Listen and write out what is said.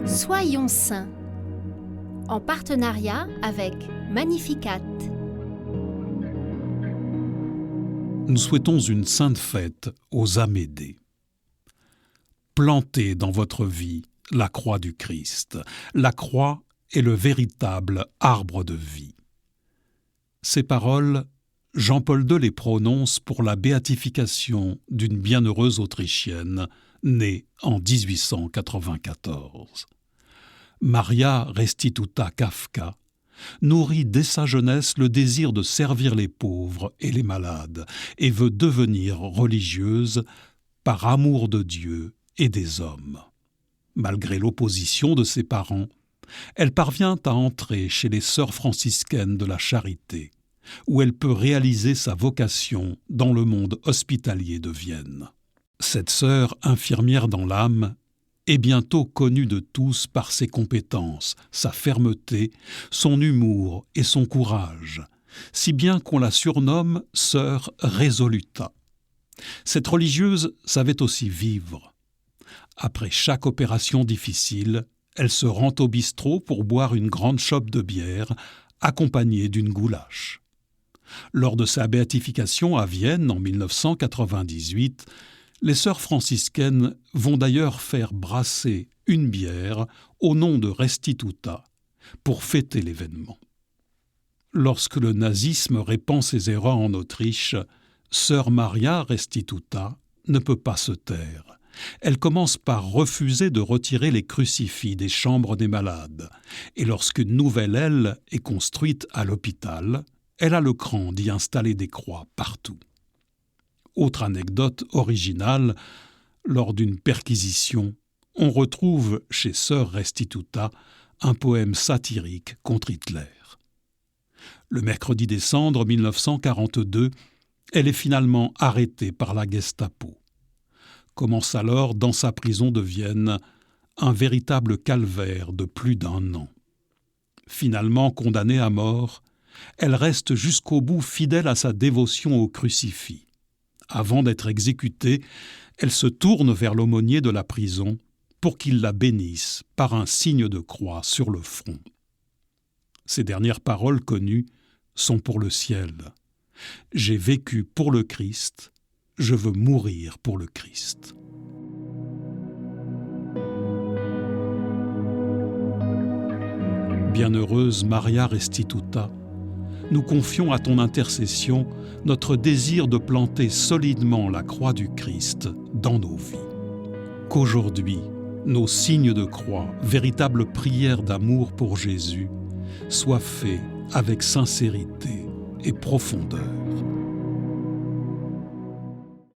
Soyons saints, en partenariat avec Magnificat. Nous souhaitons une sainte fête aux Amédées. Plantez dans votre vie la croix du Christ. La croix est le véritable arbre de vie. Ces paroles, Jean-Paul II les prononce pour la béatification d'une bienheureuse Autrichienne née en 1894. Maria Restituta Kafka nourrit dès sa jeunesse le désir de servir les pauvres et les malades et veut devenir religieuse par amour de Dieu et des hommes. Malgré l'opposition de ses parents, elle parvient à entrer chez les sœurs franciscaines de la Charité, où elle peut réaliser sa vocation dans le monde hospitalier de Vienne. Cette sœur infirmière dans l'âme est bientôt connue de tous par ses compétences, sa fermeté, son humour et son courage, si bien qu'on la surnomme sœur Resoluta. Cette religieuse savait aussi vivre. Après chaque opération difficile, elle se rend au bistrot pour boire une grande chope de bière, accompagnée d'une goulache. Lors de sa béatification à Vienne en 1998, les sœurs franciscaines vont d'ailleurs faire brasser une bière au nom de Restituta pour fêter l'événement. Lorsque le nazisme répand ses erreurs en Autriche, sœur Maria Restituta ne peut pas se taire. Elle commence par refuser de retirer les crucifix des chambres des malades, et lorsqu'une nouvelle aile est construite à l'hôpital, elle a le cran d'y installer des croix partout. Autre anecdote originale, lors d'une perquisition, on retrouve chez sœur Restituta un poème satirique contre Hitler. Le mercredi décembre 1942, elle est finalement arrêtée par la Gestapo. Commence alors dans sa prison de Vienne un véritable calvaire de plus d'1 an. Finalement condamnée à mort, elle reste jusqu'au bout fidèle à sa dévotion au crucifix. Avant d'être exécutée, elle se tourne vers l'aumônier de la prison pour qu'il la bénisse par un signe de croix sur le front. Ses dernières paroles connues sont pour le ciel. « J'ai vécu pour le Christ, je veux mourir pour le Christ. » Bienheureuse Maria Restituta, nous confions à ton intercession notre désir de planter solidement la croix du Christ dans nos vies. Qu'aujourd'hui, nos signes de croix, véritables prières d'amour pour Jésus, soient faits avec sincérité et profondeur.